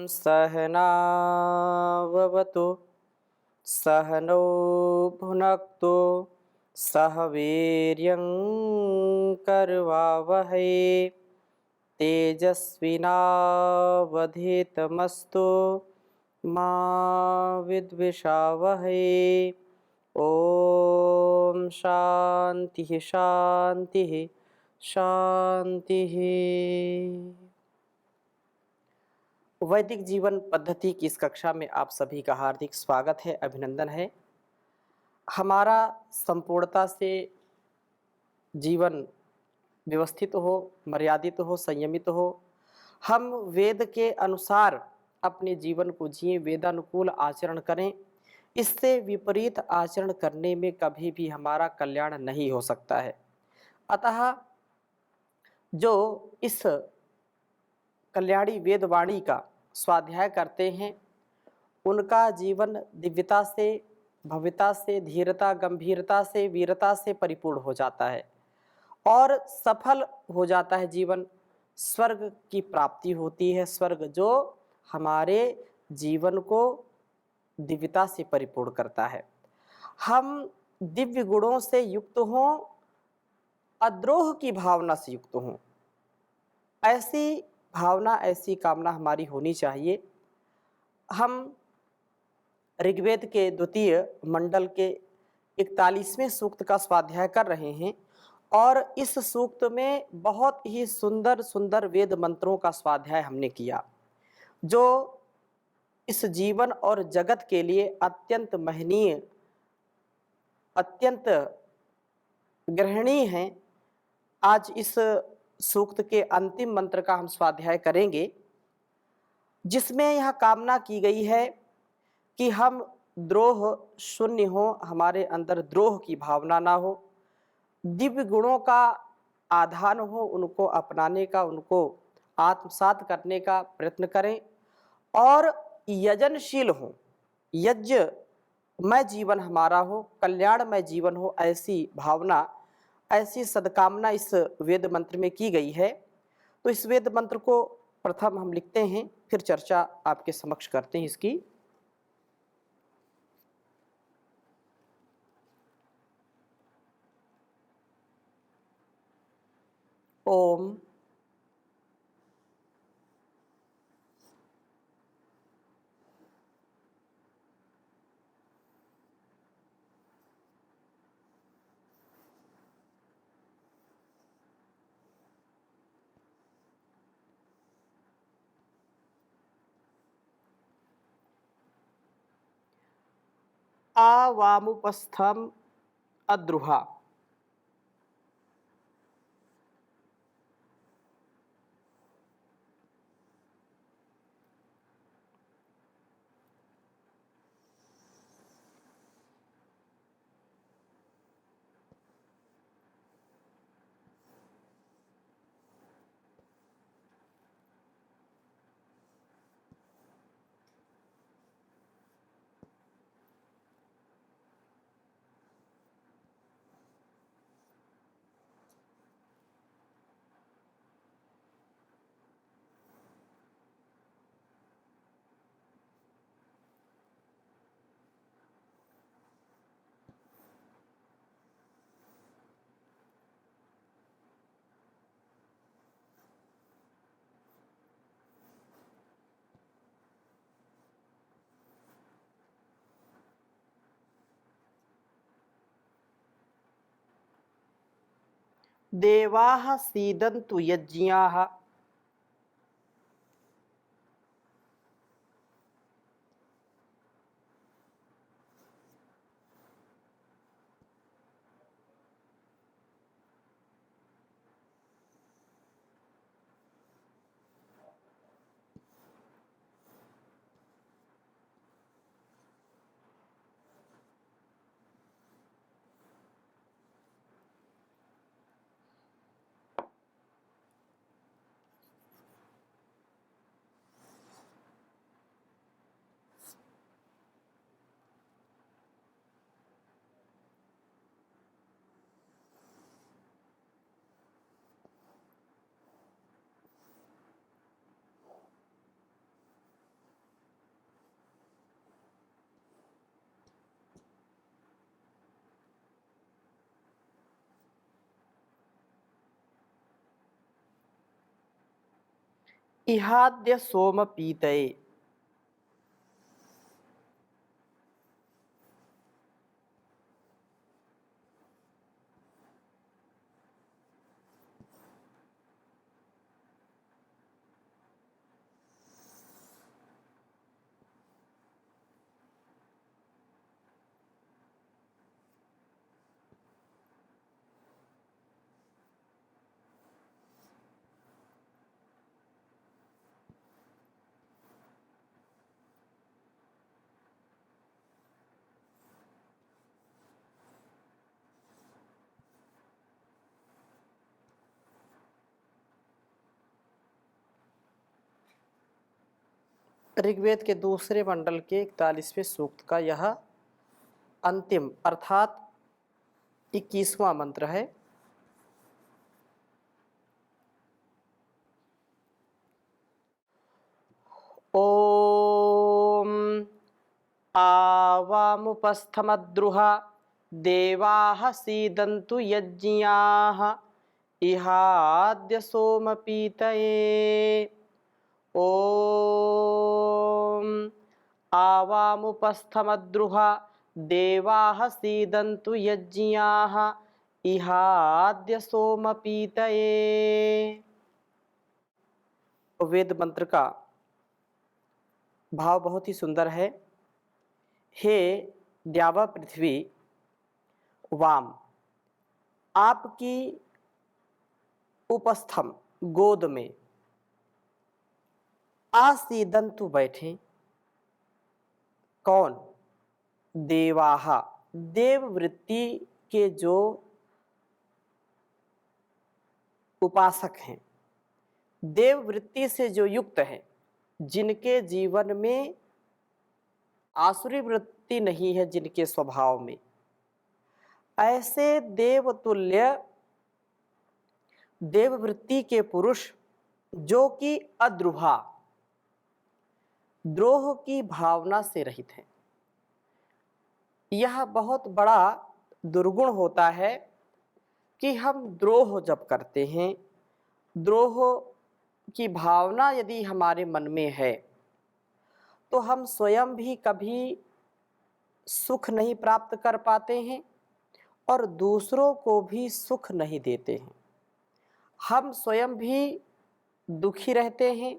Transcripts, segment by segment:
सहनाववतु सहनौ भुनक्तु सह वीर्यं करवावहै तेजस्विनावधीतमस्तु मा विद्विषावहै। ओम शांति शांति शांति। वैदिक जीवन पद्धति की इस कक्षा में आप सभी का हार्दिक स्वागत है, अभिनंदन है। हमारा संपूर्णता से जीवन व्यवस्थित हो, मर्यादित हो, संयमित हो। हम वेद के अनुसार अपने जीवन को जिए, वेदानुकूल आचरण करें। इससे विपरीत आचरण करने में कभी भी हमारा कल्याण नहीं हो सकता है। अतः जो इस कल्याणी वेदवाणी का स्वाध्याय करते हैं उनका जीवन दिव्यता से, भव्यता से, धीरता, गंभीरता से, वीरता से परिपूर्ण हो जाता है और सफल हो जाता है जीवन। स्वर्ग की प्राप्ति होती है, स्वर्ग जो हमारे जीवन को दिव्यता से परिपूर्ण करता है। हम दिव्य गुणों से युक्त हों, अद्रोह की भावना से युक्त हों, ऐसी भावना, ऐसी कामना हमारी होनी चाहिए। हम ऋग्वेद के द्वितीय मंडल के 41वें सूक्त का स्वाध्याय कर रहे हैं और इस सूक्त में बहुत ही सुंदर सुंदर वेद मंत्रों का स्वाध्याय हमने किया जो इस जीवन और जगत के लिए अत्यंत महनीय, अत्यंत ग्रहणीय हैं। आज इस सूक्त के अंतिम मंत्र का हम स्वाध्याय करेंगे जिसमें यह कामना की गई है कि हम द्रोह शून्य हो, हमारे अंदर द्रोह की भावना ना हो, दिव्य गुणों का आधान हो, उनको अपनाने का, उनको आत्मसात करने का प्रयत्न करें और यजनशील हो, यज्ञमय जीवन हमारा हो, कल्याणमय जीवन हो, ऐसी भावना, ऐसी सद्कामना इस वेद मंत्र में की गई है। तो इस वेद मंत्र को प्रथम हम लिखते हैं, फिर चर्चा आपके समक्ष करते हैं इसकी। ओम आवामुपस्थम अद्रुहा। देवाः सीदन्तु यज्ञाः इहाद्य सोम पीतये। ऋग्वेद के दूसरे मंडल के 41वें सूक्त का यह अंतिम अर्थात 21वां मंत्र है। ओम आवामुपस्थमद्रुहा देवाः सीदन्तु यज्ञाः इहाद्य सोम पीतये। ओम आवामुपस्थमद्रुहा देवाः सीदन्तु यज्ञाः इहाद्य सोम पीतये। वेद मंत्र का भाव बहुत ही सुंदर है। हे द्यावा पृथ्वी वाम, आपकी उपस्थम गोद में आसीदंतु बैठे कौन? देवाहा, देव वृत्ति के जो उपासक हैं, देव वृत्ति से जो युक्त हैं, जिनके जीवन में आसुरी वृत्ति नहीं है, जिनके स्वभाव में, ऐसे देवतुल्य देव वृत्ति के पुरुष जो कि अद्रुहा, द्रोह की भावना से रहित हैं। यह बहुत बड़ा दुर्गुण होता है कि हम द्रोह जब करते हैं, द्रोह की भावना यदि हमारे मन में है तो हम स्वयं भी कभी सुख नहीं प्राप्त कर पाते हैं और दूसरों को भी सुख नहीं देते हैं। हम स्वयं भी दुखी रहते हैं,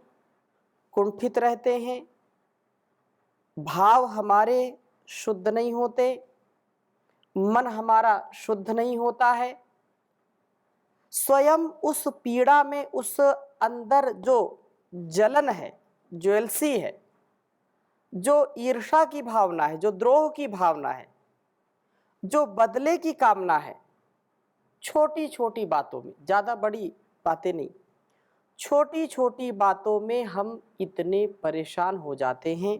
कुंठित रहते हैं, भाव हमारे शुद्ध नहीं होते, मन हमारा शुद्ध नहीं होता है। स्वयं उस पीड़ा में, उस अंदर जो जलन है, ज्वेलसी है, जो ईर्ष्या की भावना है, जो द्रोह की भावना है, जो बदले की कामना है, छोटी छोटी बातों में, ज़्यादा बड़ी बातें नहीं, छोटी छोटी बातों में हम इतने परेशान हो जाते हैं।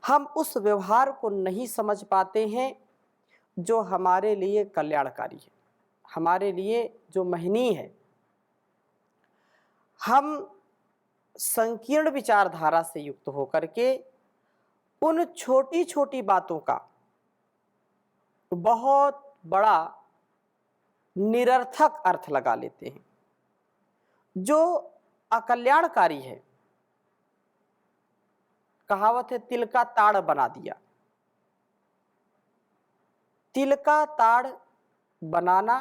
हम उस व्यवहार को नहीं समझ पाते हैं जो हमारे लिए कल्याणकारी है, हमारे लिए जो महनीय है। हम संकीर्ण विचारधारा से युक्त होकर के उन छोटी छोटी बातों का बहुत बड़ा निरर्थक अर्थ लगा लेते हैं जो अकल्याणकारी है। कहावत है, तिल का ताड़ बना दिया। तिल का ताड़ बनाना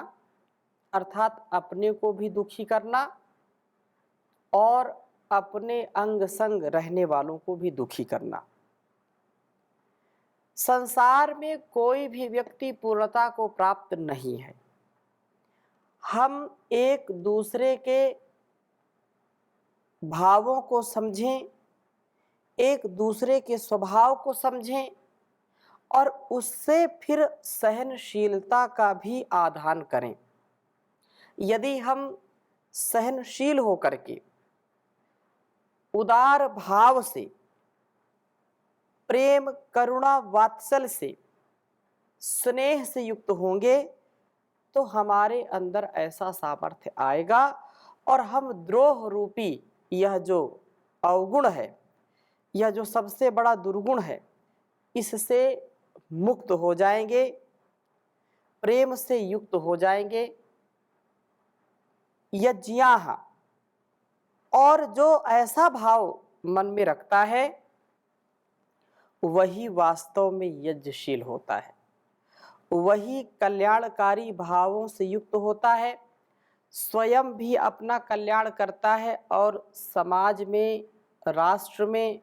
अर्थात अपने को भी दुखी करना और अपने अंग संग रहने वालों को भी दुखी करना। संसार में कोई भी व्यक्ति पूर्णता को प्राप्त नहीं है। हम एक दूसरे के भावों को समझें, एक दूसरे के स्वभाव को समझें और उससे फिर सहनशीलता का भी आधान करें। यदि हम सहनशील होकर के उदार भाव से, प्रेम करुणा वात्सल से, स्नेह से युक्त होंगे तो हमारे अंदर ऐसा सामर्थ्य आएगा और हम द्रोह रूपी यह जो अवगुण है, यह जो सबसे बड़ा दुर्गुण है, इससे मुक्त हो जाएंगे, प्रेम से युक्त हो जाएंगे। यज्ञाः और जो ऐसा भाव मन में रखता है वही वास्तव में यज्ञशील होता है, वही कल्याणकारी भावों से युक्त होता है, स्वयं भी अपना कल्याण करता है और समाज में, राष्ट्र में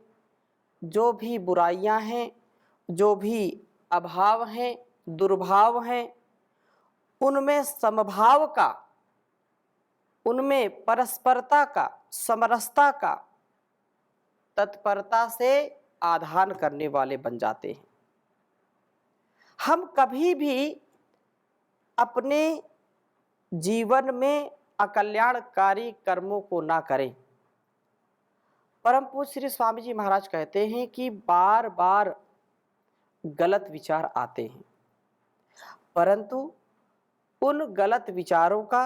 जो भी बुराइयां हैं, जो भी अभाव हैं, दुर्भाव हैं, उनमें समभाव का, उनमें परस्परता का, समरसता का, तत्परता से आधान करने वाले बन जाते हैं। हम कभी भी अपने जीवन में अकल्याणकारी कर्मों को ना करें। परम पूज्य श्री स्वामी जी महाराज कहते हैं कि बार बार गलत विचार आते हैं, परंतु उन गलत विचारों का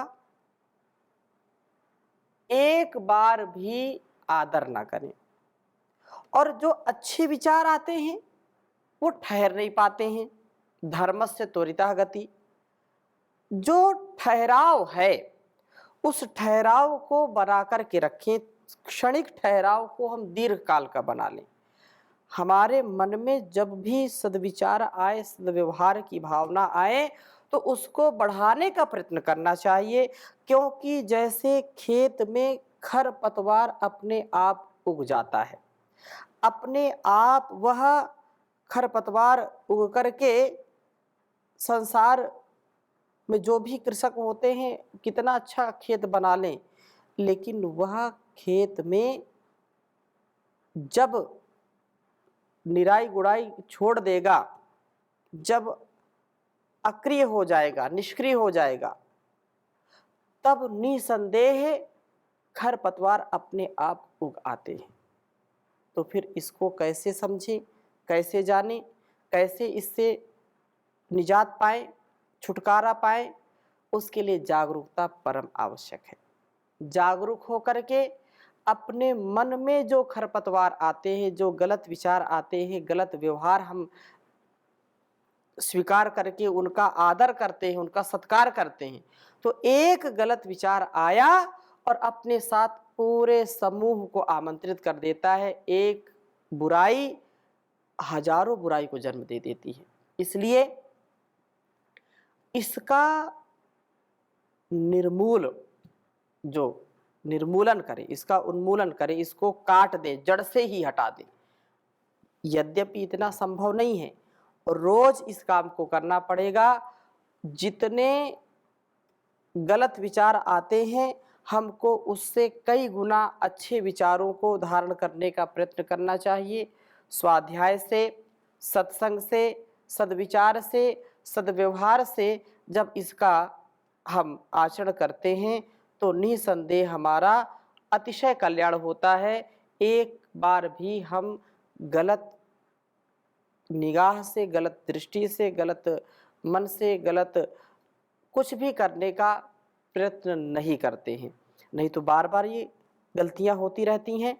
एक बार भी आदर ना करें, और जो अच्छे विचार आते हैं वो ठहर नहीं पाते हैं। धर्मस्य त्वरितः गति, जो ठहराव है उस ठहराव को बना कर के रखें, क्षणिक ठहराव को हम दीर्घ काल का बना लें। हमारे मन में जब भी सद्विचार आए, सद्व्यवहार की भावना आए, तो उसको बढ़ाने का प्रयत्न करना चाहिए, क्योंकि जैसे खेत में खरपतवार अपने आप उग जाता है, अपने आप वह खरपतवार उग करके संसार में जो भी कृषक होते हैं कितना अच्छा खेत बना लें, लेकिन वह खेत में जब निराई गुड़ाई छोड़ देगा, जब अक्रिय हो जाएगा, निष्क्रिय हो जाएगा, तब निसंदेह खरपतवार अपने आप उग आते हैं। तो फिर इसको कैसे समझें, कैसे जानें, कैसे इससे निजात पाएं, छुटकारा पाएं, उसके लिए जागरूकता परम आवश्यक है। जागरूक होकर के अपने मन में जो खरपतवार आते हैं, जो गलत विचार आते हैं, गलत व्यवहार हम स्वीकार करके उनका आदर करते हैं, उनका सत्कार करते हैं, तो एक गलत विचार आया और अपने साथ पूरे समूह को आमंत्रित कर देता है। एक बुराई हजारों बुराई को जन्म दे देती है। इसलिए इसका निर्मूलन करें, इसका उन्मूलन करें, इसको काट दें, जड़ से ही हटा दें। यद्यपि इतना संभव नहीं है, रोज इस काम को करना पड़ेगा। जितने गलत विचार आते हैं, हमको उससे कई गुना अच्छे विचारों को धारण करने का प्रयत्न करना चाहिए। स्वाध्याय से, सत्संग से, सद्विचार से, सद्व्यवहार से जब इसका हम आचरण करते हैं तो निसंदेह हमारा अतिशय कल्याण होता है। एक बार भी हम गलत निगाह से, गलत दृष्टि से, गलत मन से, गलत कुछ भी करने का प्रयत्न नहीं करते हैं, नहीं तो बार बार ये गलतियां होती रहती हैं।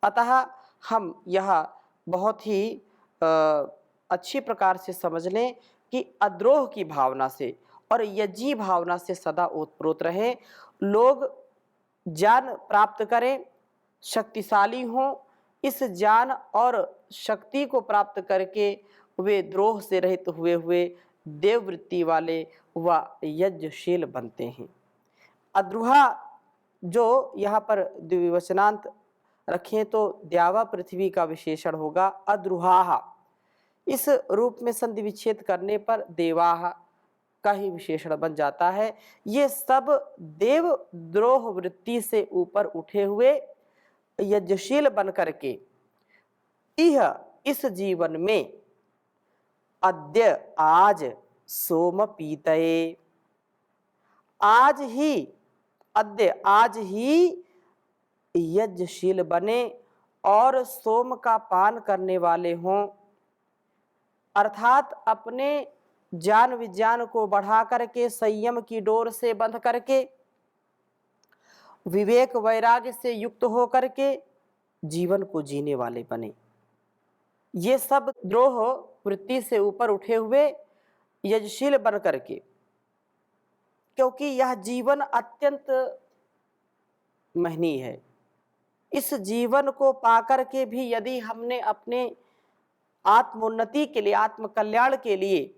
अतः हम यह बहुत ही अच्छी प्रकार से समझ लें कि अद्रोह की भावना से और यज्ञी भावना से सदा ओतप्रोत रहे। लोग ज्ञान प्राप्त करें, शक्तिशाली हों, इस ज्ञान और शक्ति को प्राप्त करके वे द्रोह से रहित हुए देववृत्ति वाले व यज्ञशील बनते हैं। अद्रुहा जो यहाँ पर द्विवचनांत रखें तो द्यावा पृथ्वी का विशेषण होगा। अद्रुहा इस रूप में संधि विच्छेद करने पर देवाह का ही विशेषण बन जाता है। ये सब देव द्रोह वृत्ति से ऊपर उठे हुए यज्ञशील बन करके यह इस जीवन में अद्य आज सोम पीतये, आज ही अद्य आज ही यज्ञशील बने और सोम का पान करने वाले हों, अर्थात अपने ज्ञान विज्ञान को बढ़ा करके, संयम की डोर से बंध करके, विवेक वैराग्य से युक्त हो करके जीवन को जीने वाले बने। ये सब द्रोह वृत्ति से ऊपर उठे हुए यज्ञशील बन करके, क्योंकि यह जीवन अत्यंत महनीय है। इस जीवन को पाकर के भी यदि हमने अपने आत्मोन्नति के लिए, आत्म कल्याण के लिए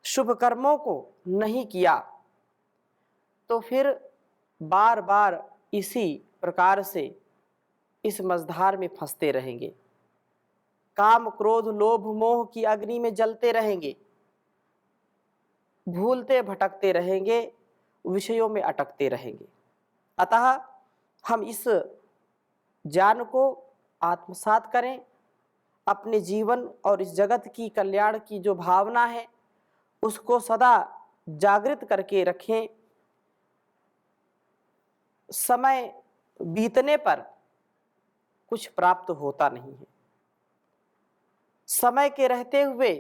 शुभ कर्मों को नहीं किया, तो फिर बार बार इसी प्रकार से इस मझधार में फंसते रहेंगे, काम क्रोध लोभ मोह की अग्नि में जलते रहेंगे, भूलते भटकते रहेंगे, विषयों में अटकते रहेंगे। अतः हम इस ज्ञान को आत्मसात करें, अपने जीवन और इस जगत की कल्याण की जो भावना है उसको सदा जागृत करके रखें। समय बीतने पर कुछ प्राप्त होता नहीं है। समय के रहते हुए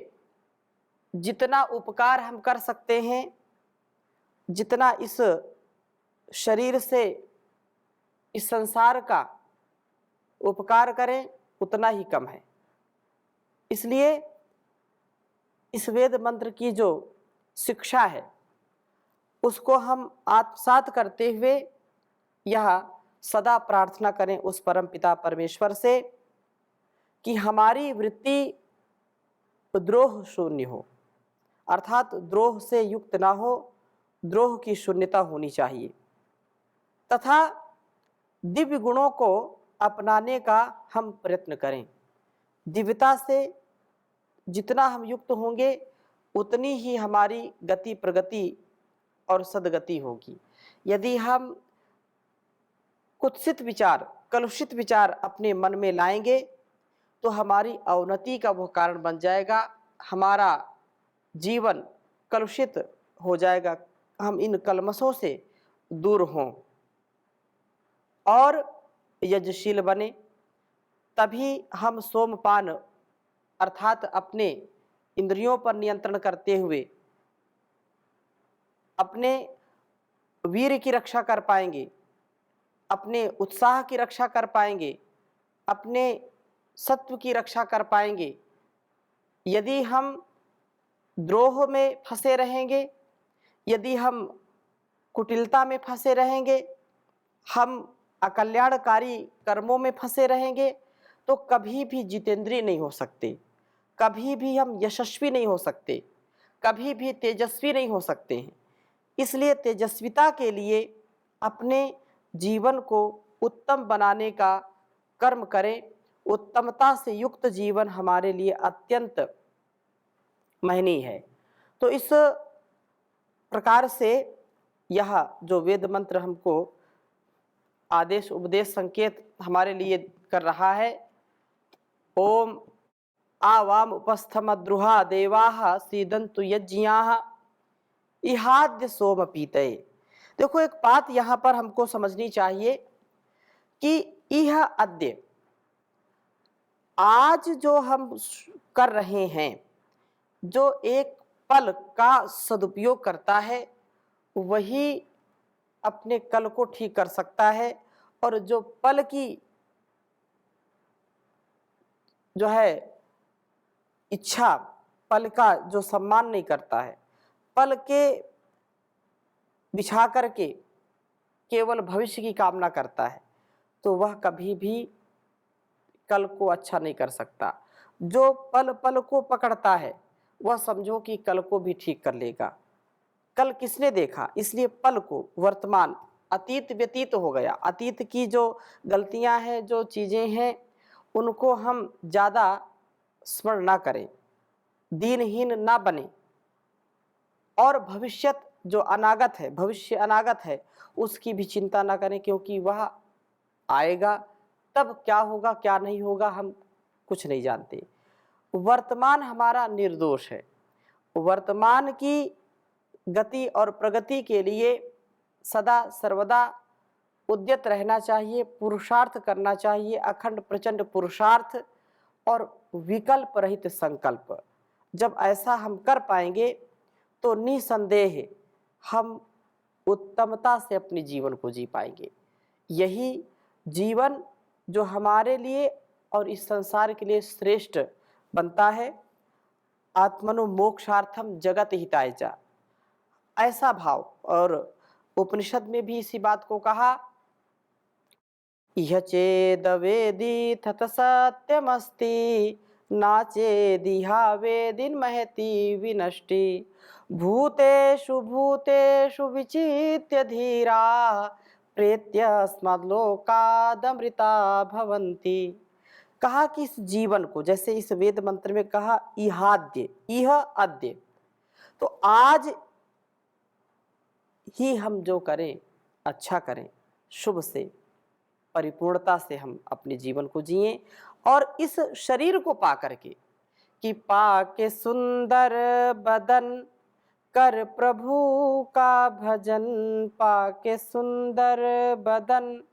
जितना उपकार हम कर सकते हैं, जितना इस शरीर से इस संसार का उपकार करें, उतना ही कम है। इसलिए इस वेद मंत्र की जो शिक्षा है उसको हम आत्मसात करते हुए यह सदा प्रार्थना करें उस परम पिता परमेश्वर से कि हमारी वृत्ति द्रोह शून्य हो, अर्थात द्रोह से युक्त ना हो, द्रोह की शून्यता होनी चाहिए, तथा दिव्य गुणों को अपनाने का हम प्रयत्न करें। दिव्यता से जितना हम युक्त होंगे उतनी ही हमारी गति प्रगति और सद्गति होगी। यदि हम कुत्सित विचार, कलुषित विचार अपने मन में लाएंगे तो हमारी अवनति का वो कारण बन जाएगा, हमारा जीवन कलुषित हो जाएगा। हम इन कलमशों से दूर हों और यजशील बने, तभी हम सोमपान अर्थात अपने इंद्रियों पर नियंत्रण करते हुए अपने वीर की रक्षा कर पाएंगे, अपने उत्साह की रक्षा कर पाएंगे, अपने सत्व की रक्षा कर पाएंगे। यदि हम द्रोह में फंसे रहेंगे, यदि हम कुटिलता में फंसे रहेंगे, हम अकल्याणकारी कर्मों में फंसे रहेंगे, तो कभी भी जितेंद्रिय नहीं हो सकते, कभी भी हम यशस्वी नहीं हो सकते, कभी भी तेजस्वी नहीं हो सकते हैं। इसलिए तेजस्विता के लिए अपने जीवन को उत्तम बनाने का कर्म करें। उत्तमता से युक्त जीवन हमारे लिए अत्यंत महनीय है। तो इस प्रकार से यह जो वेद मंत्र हमको आदेश उपदेश संकेत हमारे लिए कर रहा है, ओम आवाम उपस्थमद्रुहा देवाः सीदन्तु यज्ञाः इहाद्य सोम पीतये। देखो एक बात यहाँ पर हमको समझनी चाहिए कि यह अद्य, आज जो हम कर रहे हैं, जो एक पल का सदुपयोग करता है वही अपने कल को ठीक कर सकता है, और जो पल की जो है इच्छा, पल का जो सम्मान नहीं करता है, पल के बिछा करके केवल भविष्य की कामना करता है, तो वह कभी भी कल को अच्छा नहीं कर सकता। जो पल पल को पकड़ता है वह समझो कि कल को भी ठीक कर लेगा। कल किसने देखा, इसलिए पल को, वर्तमान, अतीत व्यतीत हो गया, अतीत की जो गलतियां हैं, जो चीज़ें हैं, उनको हम ज़्यादा स्मरण ना करें, दीनहीन ना बने, और भविष्यत जो अनागत है, भविष्य अनागत है, उसकी भी चिंता ना करें, क्योंकि वह आएगा, तब क्या होगा क्या नहीं होगा हम कुछ नहीं जानते। वर्तमान हमारा निर्दोष है। वर्तमान की गति और प्रगति के लिए सदा सर्वदा उद्यत रहना चाहिए, पुरुषार्थ करना चाहिए, अखंड प्रचंड पुरुषार्थ और विकल्प रहित संकल्प। जब ऐसा हम कर पाएंगे तो निसंदेह हम उत्तमता से अपने जीवन को जी पाएंगे। यही जीवन जो हमारे लिए और इस संसार के लिए श्रेष्ठ बनता है। आत्मनो मोक्षार्थम जगत हिताय च, ऐसा भाव और उपनिषद में भी इसी बात को कहा, इह चेद वेदी तत सत्यमस्ति नाचेदिहा वेदिन महति विनष्टि भूतेषु भूतेषु विचित्य धीरा प्रेत्यस्मद्लोकादमृता भवन्ति। कहा कि इस जीवन को, जैसे इस वेद मंत्र में कहा इहाद्य, इह अद्य, तो आज ही हम जो करें अच्छा करें, शुभ से परिपूर्णता से हम अपने जीवन को जिएं और इस शरीर को पा करके कि पाके सुंदर बदन कर प्रभु का भजन, पाके सुंदर बदन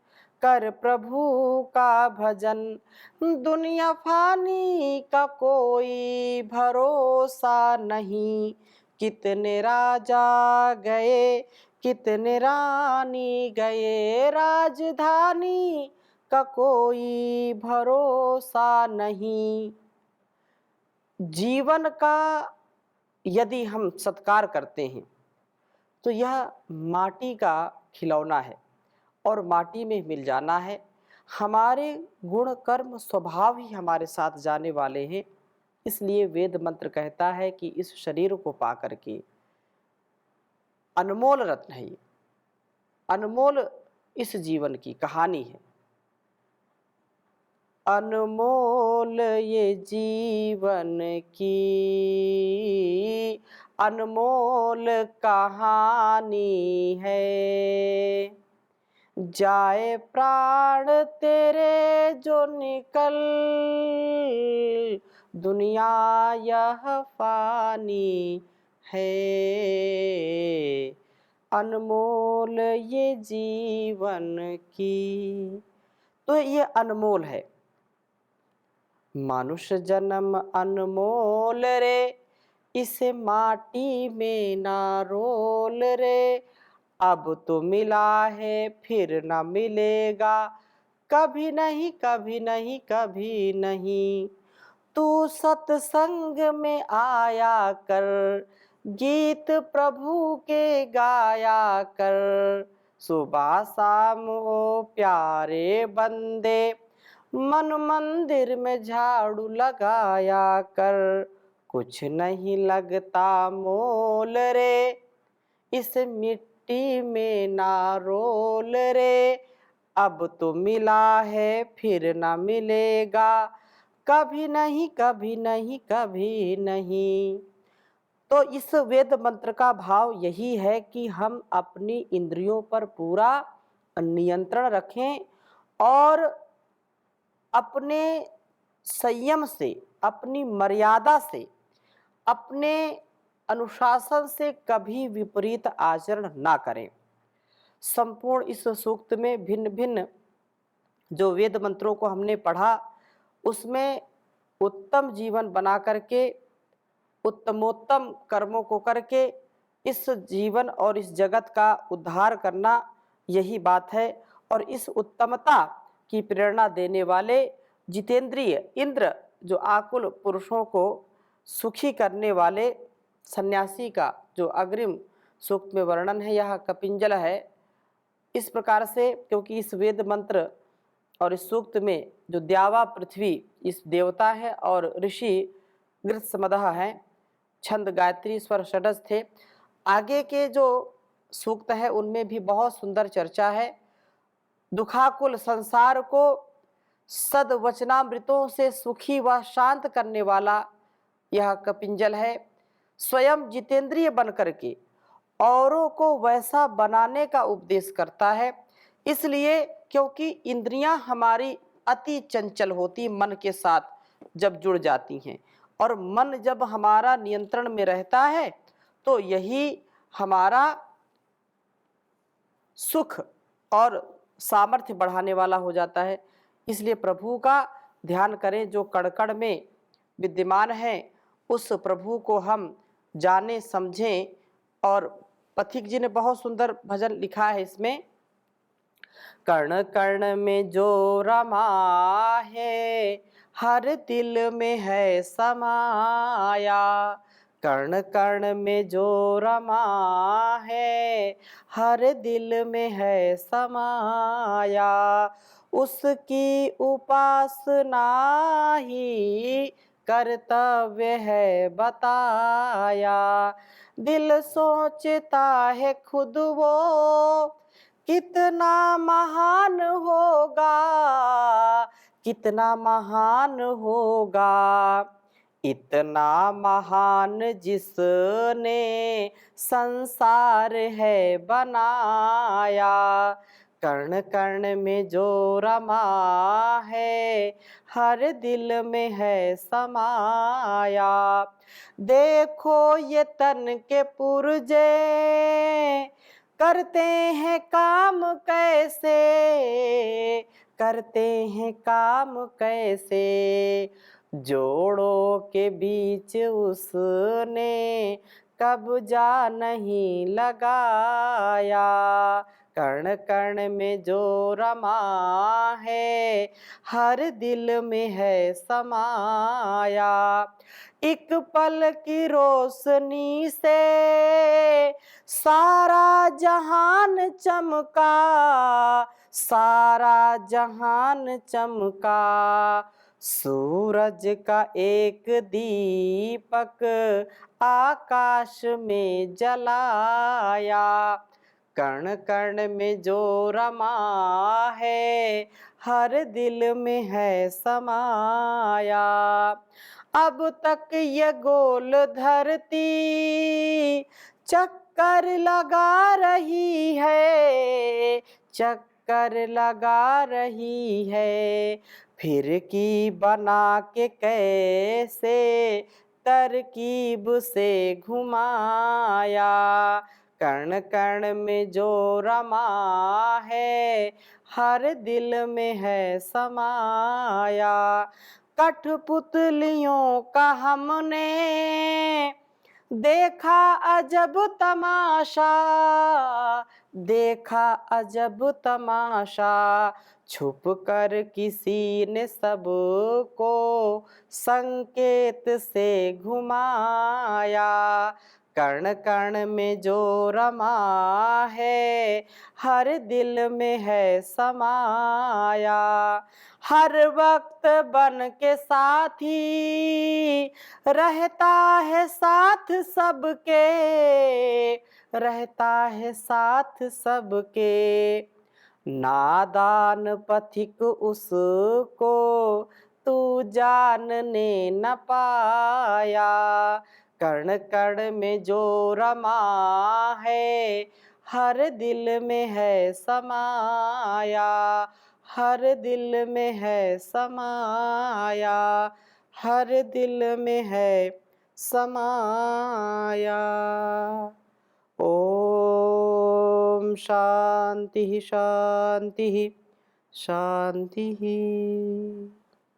कर प्रभु का भजन, दुनिया फानी का कोई भरोसा नहीं, कितने राजा गए कितने रानी गए, राजधानी का कोई भरोसा नहीं। जीवन का यदि हम सत्कार करते हैं तो यह माटी का खिलौना है और माटी में मिल जाना है। हमारे गुण कर्म स्वभाव ही हमारे साथ जाने वाले हैं। इसलिए वेद मंत्र कहता है कि इस शरीर को पा करके अनमोल रत्न है ये, अनमोल इस जीवन की कहानी है। अनमोल ये जीवन की अनमोल कहानी है, जाए प्राण तेरे जो निकल दुनिया यह फानी है, अनमोल ये जीवन की। तो ये अनमोल है। मनुष्य जन्म अनमोल रे, इसे माटी में ना रोल रे, अब तो मिला है फिर ना मिलेगा, कभी नहीं कभी नहीं कभी नहीं। तू सत्संग में आया कर, गीत प्रभु के गाया कर, सुबह शाम ओ प्यारे बंदे, मन मंदिर में झाड़ू लगाया कर, कुछ नहीं लगता मोल रे, इस मिट्टी में ना रोल रे, अब तो मिला है फिर ना मिलेगा, कभी नहीं कभी नहीं कभी नहीं। तो इस वेद मंत्र का भाव यही है कि हम अपनी इंद्रियों पर पूरा नियंत्रण रखें और अपने संयम से, अपनी मर्यादा से, अपने अनुशासन से कभी विपरीत आचरण ना करें। संपूर्ण इस सूक्त में भिन्न भिन्न जो वेद मंत्रों को हमने पढ़ा, उसमें उत्तम जीवन बना करके, उत्तमोत्तम कर्मों को करके इस जीवन और इस जगत का उद्धार करना, यही बात है। और इस उत्तमता की प्रेरणा देने वाले जितेंद्रिय इंद्र, जो आकुल पुरुषों को सुखी करने वाले सन्यासी का जो अग्रिम सूक्त में वर्णन है, यह कपिंजल है। इस प्रकार से, क्योंकि इस वेद मंत्र और इस सूक्त में जो द्यावा पृथ्वी इस देवता है और ऋषि गृत्समदः हैं, छंद गायत्री स्वर षडज थे। आगे के जो सूक्त है उनमें भी बहुत सुंदर चर्चा है। दुखाकुल संसार को सद्वचनामृतों से सुखी व शांत करने वाला यह कपिंजल है। स्वयं जितेंद्रिय बन करके औरों को वैसा बनाने का उपदेश करता है। इसलिए क्योंकि इंद्रियां हमारी अति चंचल होती मन के साथ जब जुड़ जाती हैं, और मन जब हमारा नियंत्रण में रहता है तो यही हमारा सुख और सामर्थ्य बढ़ाने वाला हो जाता है। इसलिए प्रभु का ध्यान करें, जो कण-कण में विद्यमान है उस प्रभु को हम जाने समझें। और पथिक जी ने बहुत सुंदर भजन लिखा है इसमें, कण कण में जो रमा है हर दिल में है समाया, कण कण में जो रमा है, हर दिल में है समाया। उसकी उपासना ही कर्तव्य है बताया। दिल सोचता है खुद वो कितना महान होगा, कितना महान होगा। इतना महान जिसने संसार है बनाया। कण कण में जो रमा है, हर दिल में है समाया। देखो ये तन के पुर्जे करते हैं काम कैसे, करते हैं काम कैसे। जोड़ों के बीच उसने कब्जा नहीं लगाया। कण कण में जो रमा है, हर दिल में है समाया। एक पल की रोशनी से सारा जहान चमका, सारा जहान चमका। सूरज का एक दीपक आकाश में जलाया। कण कण में जो रमा है, हर दिल में है समाया। अब तक ये गोल धरती चक्कर लगा रही है, चक्कर लगा रही है। फिर की बना के कैसे तरकीब से घुमाया। कण कण में जो रमा है, हर दिल में है समाया। कठपुतलियों का हमने देखा अजब तमाशा, देखा अजब तमाशा। छुप कर किसी ने सबको संकेत से घुमाया। कण कण में जो रमा है, हर दिल में है समाया। हर वक्त बन के साथी रहता है साथ सबके, रहता है साथ सबके। नादान पथिक उसको तू जानने न पाया। कण कण में जो रमा है, हर दिल में है समाया, हर दिल में है समाया, हर दिल में है समाया। ओम शांति शांति शांति।